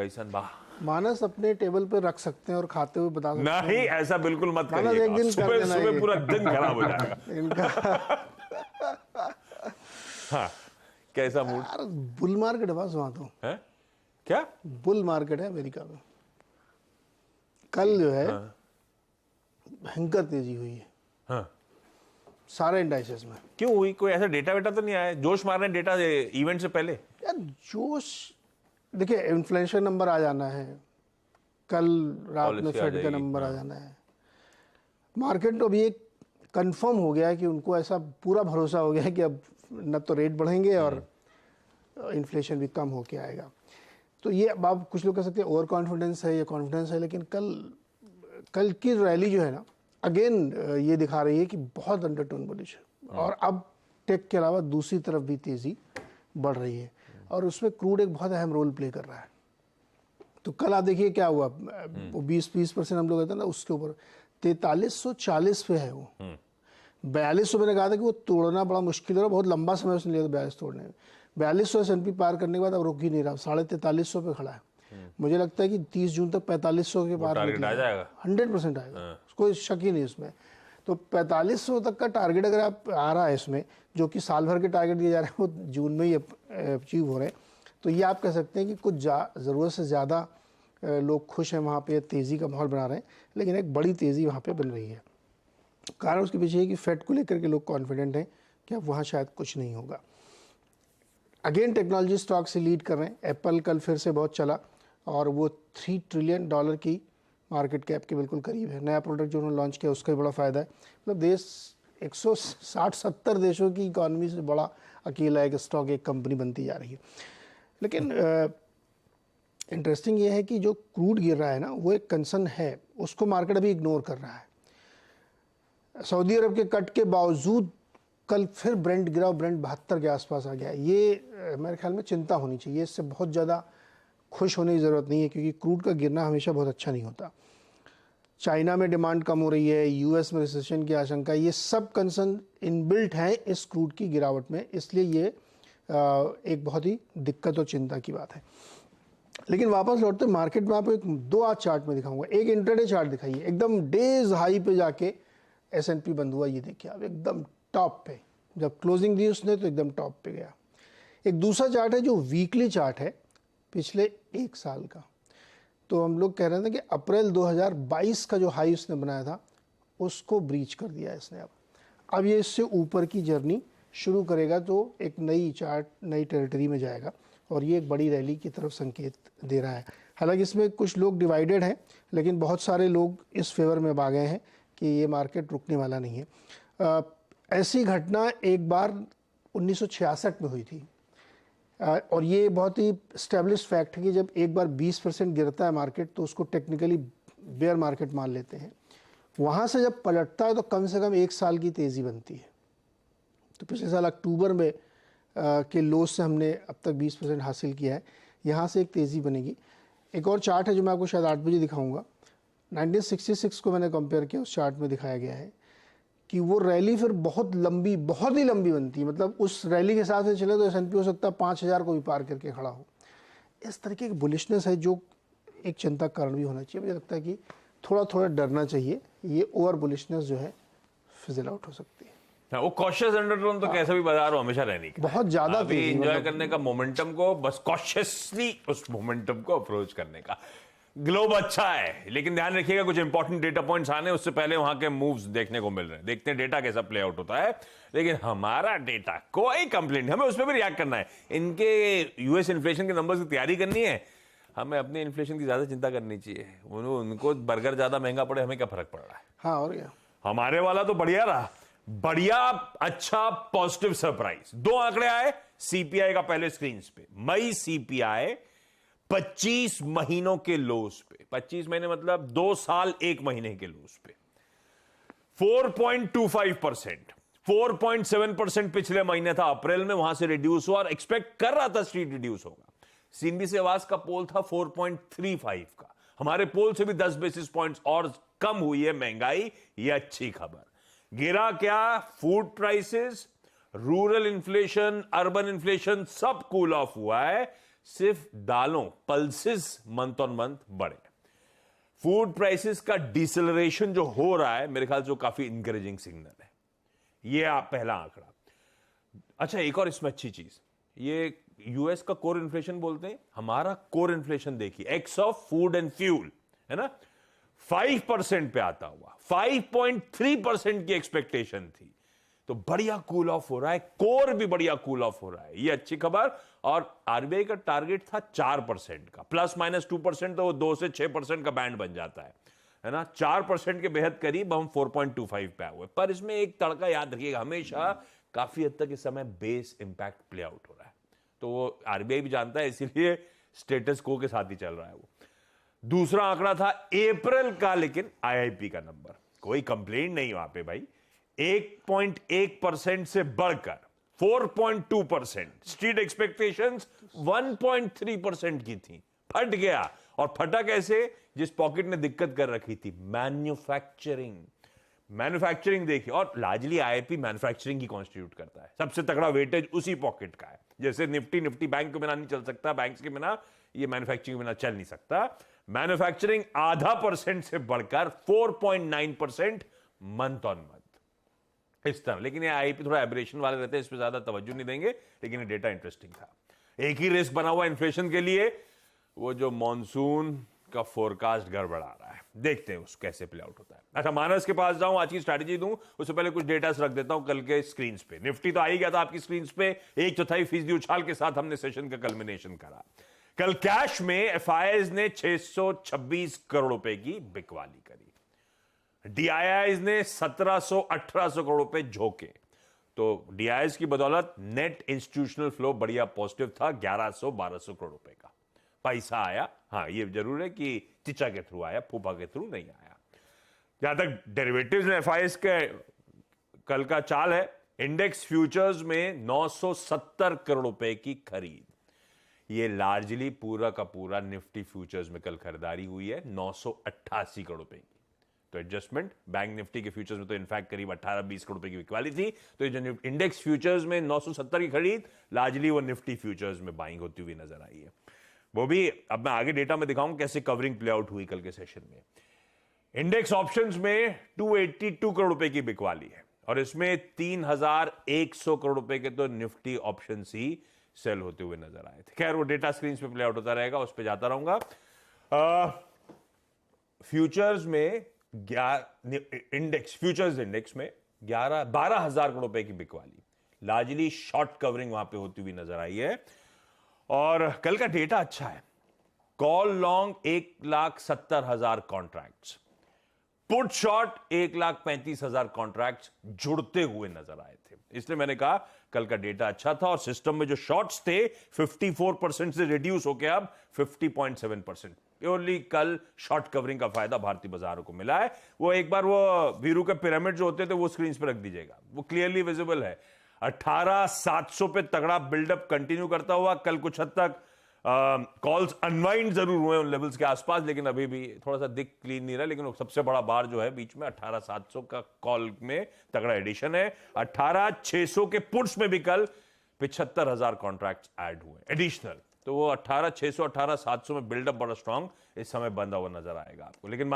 कैसन बा? मानस अपने टेबल पे रख सकते हैं और खाते हुए बता सकते हैं। नहीं, ऐसा बिल्कुल मत मानस एक करिएगा, दिन कर सुबह देना सुबह ये। पूरा दिन खराब हो जाएगा। इनका हाँ, कैसा मूड यार बुल मार्केट है बस वहां तो। है? क्या? बुल मार्केट है अमेरिका में। कल जो है हाँ। भयंकर तेजी हुई है हाँ, सारे इंडाइसेस में। क्यों हुई? कोई ऐसा डेटा वेटा तो नहीं आया? जोश मार रहे हैं डेटा इवेंट से पहले? यार जोश, देखिए इन्फ्लेशन नंबर आ जाना है, कल रात में पॉलिसी आ फेड का जाएगी, नंबर आ हाँ। जाना है। मार्केट तो अभी एक कंफर्म हो गया है कि उनको ऐसा पूरा भरोसा हो गया है कि अब न तो रेट बढ़ेंगे और इन्फ्लेशन भी कम होके आएगा। तो ये अब आप कुछ लोग कह सकते हैं ओवर कॉन्फिडेंस है या कॉन्फिडेंस है, लेकिन कल की रैली जो है ना, अगेन ये दिखा रही है कि बहुत अंडरटोन बुलिश है। और अब टेक के अलावा दूसरी तरफ भी तेजी बढ़ रही है और उसमें क्रूड एक बहुत अहम रोल प्ले कर रहा है। तो कल आप देखिए क्या हुआ, वो 20% हम लोग कहते हैं ना, उसके ऊपर 4340 पे है वो। 4200 मैंने कहा था कि वो तोड़ना बड़ा मुश्किल है, बहुत लंबा समय उसने लिया था 42 तोड़ने में। 4200 S&P पार करने के बाद अब रुक ही नहीं रहा, 4350 पे खड़ा है। मुझे लगता है कि 30 जून तक 4500 के पार टारगेट आ जाएगा। 100% आएगा, कोई शक ही नहीं उसमें। तो 4500 तक का टारगेट अगर आप आ रहा है इसमें, जो कि साल भर के टारगेट दिए जा रहे हैं वो जून में ही अचीव हो रहे हैं, तो ये आप कह सकते हैं कि कुछ ज़रूरत से ज़्यादा लोग खुश हैं वहाँ पे, तेज़ी का माहौल बना रहे हैं। लेकिन एक बड़ी तेज़ी वहाँ पे बन रही है। कारण उसके पीछे है कि फेड को लेकर के लोग कॉन्फिडेंट हैं कि अब वहाँ शायद कुछ नहीं होगा। अगेन टेक्नोलॉजी स्टॉक से लीड कर रहे हैं। एप्पल कल फिर से बहुत चला और वो $3 ट्रिलियन की मार्केट कैप के बिल्कुल करीब है। नया प्रोडक्ट जो उन्होंने लॉन्च किया उसका भी बड़ा फ़ायदा है। मतलब देश 160-70 देशों की इकॉनमी से बड़ा अकेला एक स्टॉक, एक कंपनी बनती जा रही है। लेकिन इंटरेस्टिंग ये है कि जो क्रूड गिर रहा है ना, वो एक कंसर्न है, उसको मार्केट अभी इग्नोर कर रहा है। सऊदी अरब के कट के बावजूद कल फिर ब्रेंट गिरा और ब्रेंट 72 के आसपास आ गया। ये मेरे ख्याल में चिंता होनी चाहिए, इससे बहुत ज़्यादा खुश होने की ज़रूरत नहीं है, क्योंकि क्रूड का गिरना हमेशा बहुत अच्छा नहीं होता। चाइना में डिमांड कम हो रही है, यूएस में रिसेशन की आशंका, ये सब कंसर्न इनबिल्ट हैं इस क्रूड की गिरावट में, इसलिए ये एक बहुत ही दिक्कत और चिंता की बात है। लेकिन वापस लौटते मार्केट में आपको एक 2 आज चार्ट में दिखाऊंगा। एक इंट्राडे चार्ट दिखाइए, एकदम डेज हाई पे जाके S&P बंद हुआ, ये देखिए आप एकदम टॉप पे, जब क्लोजिंग दी उसने तो एकदम टॉप पे गया। एक दूसरा चार्ट है जो वीकली चार्ट है पिछले 1 साल का। तो हम लोग कह रहे थे कि अप्रैल 2022 का जो हाई उसने बनाया था उसको ब्रीच कर दिया इसने। अब ये इससे ऊपर की जर्नी शुरू करेगा तो एक नई चार्ट, नई टेरिटरी में जाएगा और ये एक बड़ी रैली की तरफ संकेत दे रहा है। हालांकि इसमें कुछ लोग डिवाइडेड हैं, लेकिन बहुत सारे लोग इस फेवर में आ गए हैं कि ये मार्केट रुकने वाला नहीं है। ऐसी घटना एक बार 1966 में हुई थी और ये बहुत ही स्टैब्लिश फैक्ट है कि जब एक बार 20% गिरता है मार्केट तो उसको टेक्निकली बेयर मार्केट मान लेते हैं। वहाँ से जब पलटता है तो कम से कम 1 साल की तेज़ी बनती है। तो पिछले साल अक्टूबर में के लो से हमने अब तक 20% हासिल किया है, यहाँ से एक तेज़ी बनेगी। एक और चार्ट है जो मैं आपको शायद 8 बजे दिखाऊंगा। 1966 को मैंने कंपेयर किया, उस चार्ट में दिखाया गया है कि वो रैली फिर बहुत लंबी, बहुत ही लंबी बनती है। मतलब उस रैली के हिसाब से चले तो S&P हो सकता है 5000 को भी पार करके खड़ा हो। इस तरीके की बुलिशनेस है जो एक चिंता का कारण भी होना चाहिए। मुझे लगता है कि थोड़ा थोड़ा डरना चाहिए, ये ओवर बुलिशनेस जो है फिजल आउट हो सकती है। वो कॉशियस अंडरटोन तो कैसे भी बाजार हो हमेशा रहने की, बहुत ज्यादा अभी तेजी, एंजॉय मतलब करने का मोमेंटम को, बस कॉशियसली उस मोमेंटम को अप्रोच करने का। ग्लोब अच्छा है, लेकिन ध्यान रखिएगा कुछ इंपॉर्टेंट डेटा पॉइंट्स आने उससे पहले वहां के मूव्स देखने को मिल रहे हैं। देखते हैं डेटा कैसा प्ले आउट होता है। लेकिन हमारा डेटा कोई कंप्लेंट, हमें उस पर भी रिएक्ट करना है। इनके यूएस इन्फ्लेशन के नंबर्स की तैयारी करनी है, हमें अपने इन्फ्लेशन की ज्यादा चिंता करनी चाहिए। उनको बर्गर ज्यादा महंगा पड़े, हमें क्या फर्क पड़ रहा है? हाँ, और क्या, हमारे वाला तो बढ़िया रहा, बढ़िया, अच्छा, पॉजिटिव सरप्राइज। 2 आंकड़े आए सीपीआई का पहले स्क्रीन पे। मई सीपीआई 25 महीनों के लोस पे, 25 महीने मतलब 2 साल 1 महीने के लोस पे 4.25%, 4.7% पिछले महीने था अप्रैल में, वहां से रिड्यूस हुआ और एक्सपेक्ट कर रहा था स्ट्रीट रिड्यूस होगा। सीएनबीसी आवाज का पोल था 4.35 का, हमारे पोल से भी 10 बेसिस पॉइंट्स और कम हुई है महंगाई, ये अच्छी खबर। गिरा क्या? Food prices, rural inflation, urban inflation सब कूल ऑफ हुआ है। सिर्फ दालों पल्सेस मंथ ऑन मंथ बढ़े। फूड प्राइसेस का डिसेलरेशन जो हो रहा है मेरे ख्याल से वो काफी इंकरेजिंग सिग्नल है। ये आप पहला आंकड़ा। अच्छा, एक और इसमें अच्छी चीज, ये यूएस का कोर इन्फ्लेशन बोलते हैं, हमारा कोर इन्फ्लेशन देखिए x of food and fuel, है ना, 5% पे आता हुआ, 5.3% की एक्सपेक्टेशन थी। तो बढ़िया कूल ऑफ हो रहा है, कोर भी बढ़िया कूल ऑफ हो रहा है, ये अच्छी खबर। और आरबीआई का टारगेट था 4% का, प्लस माइनस 2%, तो वो 2 से 6% का बैंड बन जाता है ना। 4% के बेहद करीब हम 4.25 पे आए हुए। पर इसमें एक तड़का याद रखिएगा, हमेशा काफी हद तक इस समय बेस इंपैक्ट प्ले आउट हो रहा है, तो वो आरबीआई भी जानता है, इसीलिए स्टेटस को के साथ ही चल रहा है वो। दूसरा आंकड़ा था अप्रैल का, लेकिन आईआईपी का नंबर, कोई कंप्लेंट नहीं वहां पे भाई, 1.1% से बढ़कर 4.2%, स्ट्रीट एक्सपेक्टेशंस 1.3% की थी, फट गया। और फटा कैसे? जिस पॉकेट ने दिक्कत कर रखी थी, मैन्युफैक्चरिंग देखिए, और लार्जली आईआईपी मैन्युफैक्चरिंग की कॉन्स्टिट्यूट करता है, सबसे तगड़ा वेटेज उसी पॉकेट का है। जैसे निफ्टी बैंक के बिना नहीं चल सकता, बैंक्स के बिना, ये मैन्युफैक्चरिंग के बिना चल नहीं सकता। मैन्युफैक्चरिंग 0.5% से बढ़कर 4.9% मंथ ऑन मंथ, इस तरह। लेकिन ये आईआईपी थोड़ा एबरेशन वाले रहते हैं, इस पर ज्यादा तवज्जो नहीं देंगे, लेकिन ये डेटा इंटरेस्टिंग था। एक ही रिस्क बना हुआ इन्फ्लेशन के लिए, वो जो मॉनसून का फोरकास्ट गड़बड़ा रहा है, देखते हैं उसको कैसे प्ले आउट होता है। अच्छा, मानस के पास जाऊं, आज की स्ट्रैटेजी दूं, उससे पहले कुछ डेटा रख देता हूं कल के स्क्रीन पे। निफ्टी तो आ ही गया था आपकी स्क्रीन पे, 1/4% उछाल के साथ हमने सेशन का कल्मिनेशन करा। कल कैश में एफआईआईज ने 626 करोड़ रुपए की बिकवाली करी, डीआईआईज ने 1700-1800 करोड़ रुपए झोंके। तो डीआईआईज की बदौलत नेट इंस्टीट्यूशनल फ्लो बढ़िया पॉजिटिव था, 1100-1200 करोड़ रुपए का पैसा आया। हाँ, ये जरूर है कि चिचा के थ्रू आया, फूफा के थ्रू नहीं आया। जहां तक डेरिवेटिव्स में एफआईआईज के कल का चाल है, इंडेक्स फ्यूचर्स में 970 करोड़ रुपए की खरीद, ये लार्जली पूरा का पूरा निफ्टी फ्यूचर्स में कल खरीदारी हुई है, 988 करोड़ रुपए की। तो एडजस्टमेंट बैंक निफ्टी के फ्यूचर्स में तो इनफैक्ट करीब 18-20 करोड़ रुपए की बिकवाली थी। तो ये जो इंडेक्स फ्यूचर्स में 970 की खरीद, लार्जली वो निफ्टी फ्यूचर्स में बाइंग होती हुई नजर आई है। वो भी अब मैं आगे डेटा में दिखाऊं कैसे कवरिंग प्ले आउट हुई कल के सेशन में। इंडेक्स ऑप्शंस में 282 करोड़ रुपए की बिकवाली है, और इसमें 3100 करोड़ रुपए के तो निफ्टी ऑप्शंस ही सेल होते हुए नजर आए थे। खैर, वो डेटा स्क्रीन पे प्ले आउट होता रहेगा, उस पर जाता रहूंगा। फ्यूचर्स में फ्यूचर्स इंडेक्स में 12,000 करोड़ रुपए की बिकवाली, लार्जली शॉर्ट कवरिंग वहां पे होती हुई नजर आई है। और कल का डेटा अच्छा है, call long 1,70,000 contracts, put short 1,35,000 contracts जुड़ते हुए नजर आए थे। इसलिए मैंने कहा कल का डेटा अच्छा था, और सिस्टम में जो शॉर्ट्स थे 54% से रिड्यूस होकर अब 50.7%। प्योरली कल शॉर्ट कवरिंग का फायदा भारतीय बाजारों को मिला है। वो एक बार वो वीरू के पिरामिड जो होते थे वो स्क्रीन पर रख दीजिएगा, वो क्लियरली विजिबल है। 18,700 पे तगड़ा बिल्डअप कंटिन्यू करता हुआ कल कुछ हद तक कॉल्स अनवाइंड जरूर हुए उन लेवल्स के आसपास, लेकिन अभी भी थोड़ा सा दिख क्लीन नहीं रहा। लेकिन सबसे बड़ा बार जो है बीच में 18,700 का कॉल में तगड़ा एडिशन है। 18,600 के पुट्स में भी कल 75,000 कॉन्ट्रैक्ट्स ऐड हुए एडिशनल। तो वो 18,600 18,700 में बिल्डअप बड़ा स्ट्रांग इस समय बंदा हुआ नजर आएगा आपको। लेकिन